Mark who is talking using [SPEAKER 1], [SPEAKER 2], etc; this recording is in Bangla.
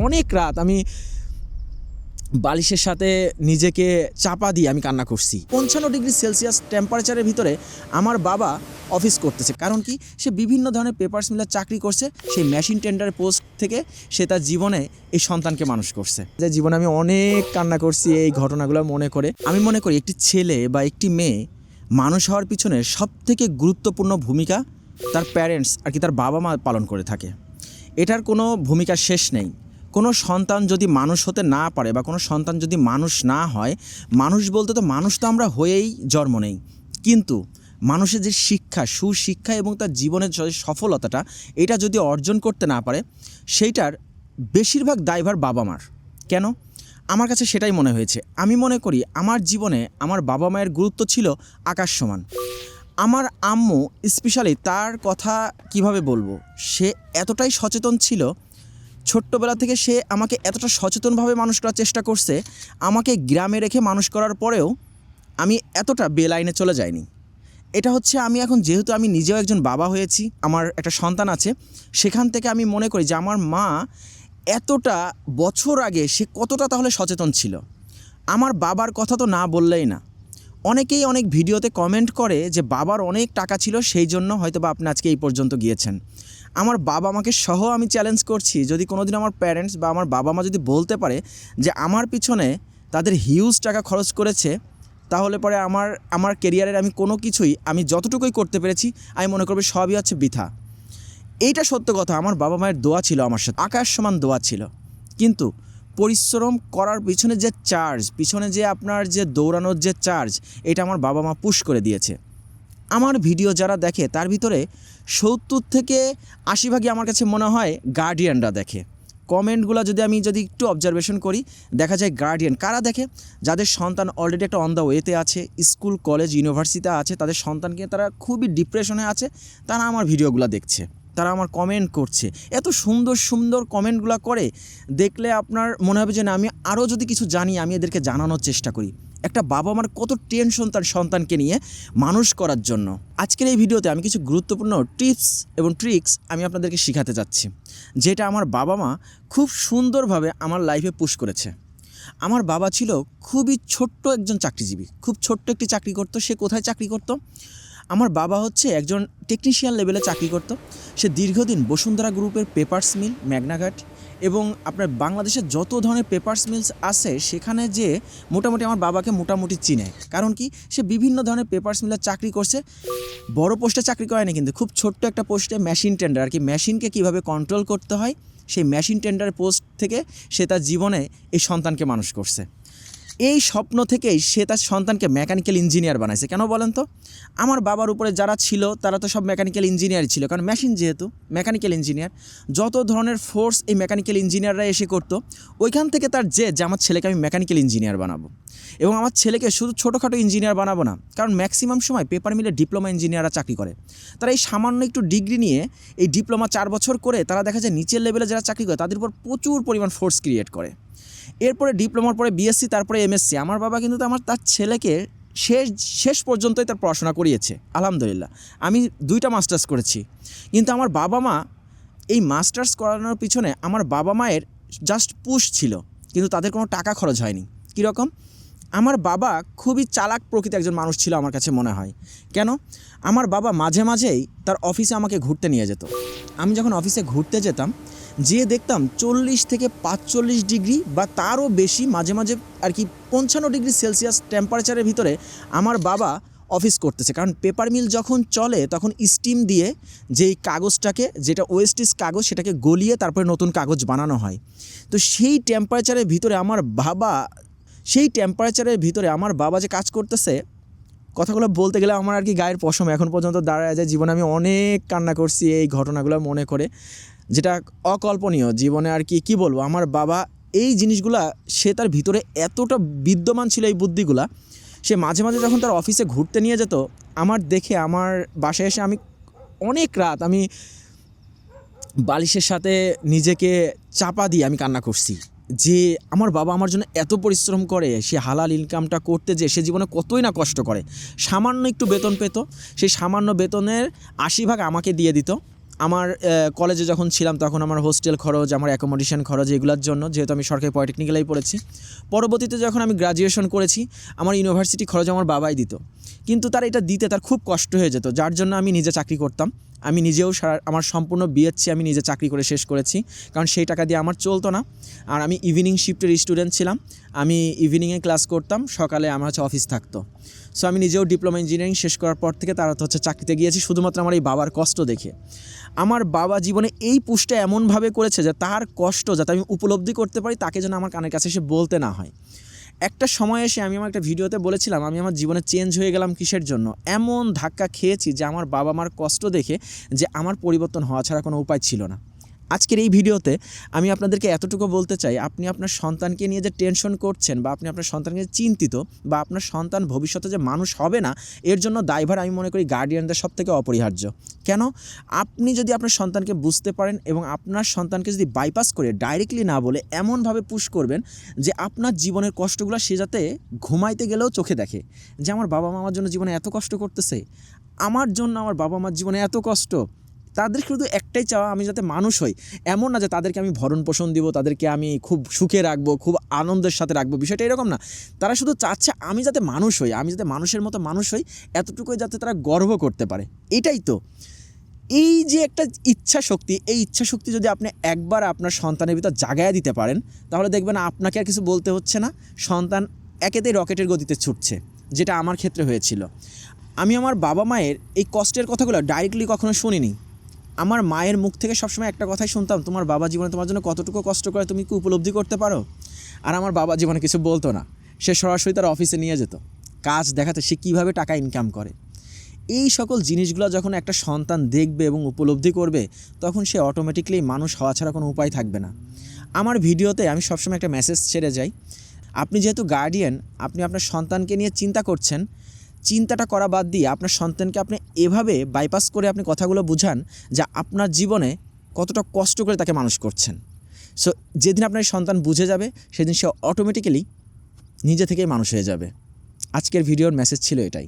[SPEAKER 1] অনেক রাত আমি বালিশের সাথে নিজেকে চাপা দিয়ে আমি কান্না করছি। 55°C টেম্পারেচারের ভিতরে আমার বাবা অফিস করতেছে। কারণ কি, সে বিভিন্ন ধরনের পেপারস মিলে চাকরি করছে। সেই মেশিন টেন্ডার পোস্ট থেকে সে তার জীবনে এই সন্তানকে মানুষ করছে। যে জীবনে আমি অনেক কান্না করছি এই ঘটনাগুলো মনে করে। আমি মনে করি একটি ছেলে বা একটি মেয়ে মানুষ হওয়ার পিছনে সবথেকে গুরুত্বপূর্ণ ভূমিকা তার প্যারেন্টস আর কি তার বাবা মা পালন করে থাকে। এটার কোনো ভূমিকা শেষ নেই। কোনো সন্তান যদি মানুষ হতে না পারে বা কোনো সন্তান যদি মানুষ না হয়, মানুষ বলতে তো মানুষ তো আমরা হয়েই জন্ম নেই, কিন্তু মানুষের যে শিক্ষা, সুশিক্ষা এবং তার জীবনের যে সফলতাটা, এটা যদি অর্জন করতে না পারে, সেইটার বেশিরভাগ দায়ভার বাবা মার। কেন? আমার কাছে সেটাই মনে হয়েছে। আমি মনে করি আমার জীবনে আমার বাবা মায়ের গুরুত্ব ছিল আকাশ সমান। আমার আম্মু স্পেশালি, তার কথা কিভাবে বলবো, সে এতটাই সচেতন ছিল। ছোট্টবেলা থেকে সে আমাকে এতটা সচেতনভাবে মানুষ করার চেষ্টা করছে, আমাকে গ্রামে রেখে মানুষ করার পরেও আমি এতটা বেলাইনে চলে যাইনি। এটা হচ্ছে আমি এখন যেহেতু আমি নিজেও একজন বাবা হয়েছি, আমার একটা সন্তান আছে, সেখান থেকে আমি মনে করি যে আমার মা এতটা বছর আগে সে কতটা তাহলে সচেতন ছিল। আমার বাবার কথা তো না বললেই না। অনেকেই অনেক ভিডিওতে কমেন্ট করে যে বাবার অনেক টাকা ছিল, সেই জন্য হয়তো বা আপনি আজকে এই পর্যন্ত গিয়েছেন। আমার বাবা মাকে সহ আমি চ্যালেঞ্জ করছি, যদি কোনোদিন আমার প্যারেন্টস বা আমার বাবা মা যদি বলতে পারে যে আমার পিছনে তাদের হিউজ টাকা খরচ করেছে, তাহলে পরে আমার কেরিয়ারের আমি কোনো কিছুই, আমি যতটুকুই করতে পেরেছি আমি মনে করব সবই হচ্ছে বৃথা। এইটা সত্য কথা। আমার বাবা মায়ের দোয়া ছিল আমার সাথে, আকাশ সমান দোয়া ছিল। কিন্তু পরিশ্রম করার পিছনে যে চার্জ, পিছনে যে আপনার যে দৌড়ানোর যে চার্জ, এটা আমার বাবা মা পুশ করে দিয়েছে। আমার ভিডিও যারা দেখে তার ভিতরে 70 থেকে 80 ভাগই আমার কাছে মনে হয় গার্ডিয়ানরা দেখে। কমেন্টগুলো আমি যদি একটু অবজারভেশন করি, দেখা যায় গার্ডিয়ান কারা দেখে, যাদের সন্তান অলরেডি একটা অন দ্য ওয়েতে আছে, স্কুল কলেজ ইউনিভার্সিটিতে আছে, তাদের সন্তানকে তারা খুবই ডিপ্রেশনে আছে, তারা আমার ভিডিওগুলো দেখছে, তারা আমার কমেন্ট করছে। এত সুন্দর সুন্দর কমেন্টগুলো করে দেখলে আপনার মনে হবে যে না, আমি আরও যদি কিছু জানি আমি এদেরকে জানানোর চেষ্টা করি। একটা বাবা মার কত টেনশন তার সন্তানকে নিয়ে মানুষ করার জন্য। আজকের এই ভিডিওতে আমি কিছু গুরুত্বপূর্ণ টিপস এবং ট্রিক্স আমি আপনাদেরকে শেখাতে যাচ্ছি, যেটা আমার বাবা মা খুব সুন্দরভাবে আমার লাইফে পুশ করেছে। আমার বাবা ছিল খুবই ছোট্ট একজন চাকরিজীবী, খুব ছোট্ট একটি চাকরি করতো। সে কোথায় চাকরি করতো? আমার বাবা হচ্ছে একজন টেকনিশিয়ান লেভেলে চাকরি করত। সে দীর্ঘদিন বসুন্ধরা গ্রুপের পেপারস মিল, ম্যাগনাঘাট এবং আপনার বাংলাদেশের যত ধরনের পেপারস মিলস আছে সেখানে যে মোটামুটি আমার বাবাকে মোটামুটি চিনে। কারণ কি, সে বিভিন্ন ধরনের পেপারস মিলের চাকরি করছে। বড় পোস্টে চাকরি করেনি, কিন্তু খুব ছোট্ট একটা পোস্টে মেশিন টেন্ডার আর কি, মেশিনকে কীভাবে কন্ট্রোল করতে হয় সেই মেশিন টেন্ডার পোস্ট থেকে সে তার জীবনে এই সন্তানকে মানুষ করছে। এই স্বপ্ন থেকেই সে তার সন্তানকে মেকানিক্যাল ইঞ্জিনিয়ার বানাইছে। কেন বলেন তো? আমার বাবার উপরে যারা ছিল তারা তো সব মেকানিক্যাল ইঞ্জিনিয়ারই ছিল, কারণ মেশিন যেহেতু মেকানিক্যাল ইঞ্জিনিয়ার, যত ধরনের ফোর্স এই মেকানিক্যাল ইঞ্জিনিয়াররা এসে করতো, ওইখান থেকে তার যে আমার ছেলেকে আমি মেকানিক্যাল ইঞ্জিনিয়ার বানাবো। এবং আমার ছেলেকে শুধু ছোটোখাটো ইঞ্জিনিয়ার বানাবো না, কারণ ম্যাক্সিমাম সময় পেপার মিলে ডিপ্লোমা ইঞ্জিনিয়াররা চাকরি করে। তারা এই সামান্য একটু ডিগ্রি নিয়ে, এই ডিপ্লোমা 4 বছর করে তারা দেখা যায় নিচের লেভেলে যারা চাকরি করে তাদের উপর প্রচুর পরিমাণ ফোর্স ক্রিয়েট করে। এরপরে ডিপ্লোমার পরে বিএসসি, তারপরে এমএসসি। আমার বাবা কিন্তু তার ছেলেকে শেষ পর্যন্তই তার পড়াশোনা করিয়েছে। আলহামদুলিল্লাহ, আমি 2টা মাস্টার্স করেছি, কিন্তু আমার বাবা মা এই মাস্টার্স করানোর পিছনে আমার বাবা মায়ের জাস্ট পুশ ছিল, কিন্তু তাদের কোনো টাকা খরচ হয়নি। কীরকম? আমার বাবা খুবই চালাক প্রকৃতির একজন মানুষ ছিল আমার কাছে মনে হয়। কেন? আমার বাবা মাঝে মাঝেই তার অফিসে আমাকে ঘুরতে নিয়ে যেত। আমি যখন অফিসে ঘুরতে যেতাম, যেয়ে দেখতাম 40 থেকে 45 ডিগ্রি বা তারও বেশি, মাঝে মাঝে আর কি 55°C টেম্পারেচারের ভিতরে আমার বাবা অফিস করতেছে। কারণ পেপার মিল যখন চলে তখন স্টিম দিয়ে যেই কাগজটাকে, যেটা ওয়েস্টেজ কাগজ, সেটাকে গলিয়ে তারপরে নতুন কাগজ বানানো হয়। তো সেই টেম্পারেচারের ভিতরে আমার বাবা যে কাজ করতেছে, কথাগুলো বলতে গেলে আমার আর কি গায়ের পশম এখন পর্যন্ত দাঁড়ায় যায়। জীবনে আমি অনেক কান্না করছি এই ঘটনাগুলো মনে করে, যেটা অকল্পনীয় জীবনে আর কি বলবো। আমার বাবা এই জিনিসগুলা, সে তার ভিতরে এতটা বিদ্যমান ছিল এই বুদ্ধিগুলা, সে মাঝে মাঝে যখন তার অফিসে ঘুরতে নিয়ে যেত, আমার দেখে আমার বাসায় এসে আমি অনেক রাত আমি বালিশের সাথে নিজেকে চাপা দিয়ে আমি কান্না করছি যে আমার বাবা আমার জন্য এত পরিশ্রম করে, সে হালাল ইনকামটা করতে যে সে জীবনে কতই না কষ্ট করে। সামান্য একটু বেতন পেত, সেই সামান্য বেতনের 80 ভাগ আমাকে দিয়ে দিত, আমার কলেজে যখন ছিলাম তখন আমার হোস্টেল খরচ, আমার অ্যাকোমোডেশন খরচ, এগুলোর জন্য, যেহেতু আমি সরকারি পলিটেকনিক্যালেই পড়েছি। পরবর্তীতে যখন আমি গ্র্যাজুয়েশন করেছি আমার ইউনিভার্সিটি খরচ আমার বাবাই দিত, কিন্তু তার এটা দিতে তার খুব কষ্ট হয়ে যেত, যার জন্য আমি নিজে চাকরি করতাম। আমি নিজেও আমার সম্পূর্ণ বিএসসি আমি নিজে চাকরি করে শেষ করেছি, কারণ সেই টাকা দিয়ে আমার চলতো না। আর আমি ইভিনিং শিফটের স্টুডেন্ট ছিলাম, আমি ইভিনিংয়ে ক্লাস করতাম, সকালে আমার অফিস থাকতো। সো আমি নিজেও ডিপ্লোমা ইঞ্জিনিয়ারিং শেষ করার পর থেকে তারা চাকরিতে গিয়েছি শুধুমাত্র আমার এই বাবার কষ্ট দেখে। আমার বাবা জীবনে এই পুশটা এমনভাবে করেছে যে তার কষ্ট যাতে আমি উপলব্ধি করতে পারি, তাকে যেন আমার কানের কাছে এসে বলতে না হয়। একটা সময় এসে আমি আমার একটা ভিডিওতে বলেছিলাম আমি আমার জীবনে চেঞ্জ হয়ে গেলাম কিসের জন্য। এমন ধাক্কা খেয়েছি যে আমার বাবা মার কষ্ট দেখে যে আমার পরিবর্তন হওয়া ছাড়া কোনো উপায় ছিল না। আজকের এই ভিডিওতে আমি আপনাদেরকে এতটুকু বলতে চাই, আপনি আপনার সন্তানকে নিয়ে যে টেনশন করছেন বা আপনি আপনার সন্তানকে চিন্তিত বা আপনার সন্তান ভবিষ্যতে যে মানুষ হবে না, এর জন্য দায়ভার আমি মনে করি গার্ডিয়ানদের সবথেকে অপরিহার্য। কেন? আপনি যদি আপনার সন্তানকে বুঝতে পারেন এবং আপনার সন্তানকে যদি বাইপাস করে ডাইরেক্টলি না বলে এমনভাবে পুশ করবেন যে আপনার জীবনের কষ্টগুলো সে যাতে ঘুমাইতে গেলেও চোখে দেখে যে আমার বাবা মা আমার জন্য জীবনে এত কষ্ট করতেছে, আমার জন্য আমার বাবা মার জীবনে এত কষ্ট। তাদের শুধু একটাই চাওয়া আমি যাতে মানুষ হই। এমন না যে তাদেরকে আমি ভরণ পোষণ দিব, তাদেরকে আমি খুব সুখে রাখবো, খুব আনন্দের সাথে রাখবো, বিষয়টা এরকম না। তারা শুধু চাচ্ছে আমি যাতে মানুষ হই, আমি যাতে মানুষের মতো মানুষ হই, এতটুকুই যাতে তারা গর্ব করতে পারে। এটাই তো এই যে একটা ইচ্ছা শক্তি, এই ইচ্ছা শক্তি যদি আপনি একবার আপনার সন্তানের ভিতর জাগায়া দিতে পারেন, তাহলে দেখবেন আপনাকে আর কিছু বলতে হচ্ছে না, সন্তান একেতেই রকেটের গতিতে ছুটছে, যেটা আমার ক্ষেত্রে হয়েছিল। আমি আমার বাবা মায়ের এই কষ্টের কথাগুলো ডাইরেক্টলি কখনো শুনিনি। আমার মায়ের মুখ থেকে সবসময় একটা কথাই শুনতাম, তোমার বাবা জীবনে তোমার জন্য কতটুকু কষ্ট করে তুমি কি উপলব্ধি করতে পারো? আর আমার বাবা জীবনে কিছু বলতো না, সে সরাসরি তার অফিসে নিয়ে যেত কাজ দেখাতে সে কীভাবে টাকা ইনকাম করে। এই সকল জিনিসগুলো যখন একটা সন্তান দেখবে এবং উপলব্ধি করবে, তখন সে অটোমেটিকলি মানুষ হওয়া ছাড়া কোনো উপায় থাকবে না। আমার ভিডিওতে আমি সবসময় একটা মেসেজ ছেড়ে যাই, আপনি যেহেতু গার্ডিয়ান, আপনি আপনার সন্তানকে নিয়ে চিন্তা করছেন, চিন্তাটা করা বাদ দিয়ে আপনার সন্তানকে আপনি এভাবে বাইপাস করে আপনি কথাগুলো বুঝান যা আপনার জীবনে কতটা কষ্ট করে তাকে মানুষ করছেন। সো যেদিন আপনার সন্তান বুঝে যাবে, সেদিন সে অটোমেটিক্যালি নিজে থেকেই মানুষ হয়ে যাবে। আজকের ভিডিওর মেসেজ ছিল এটাই।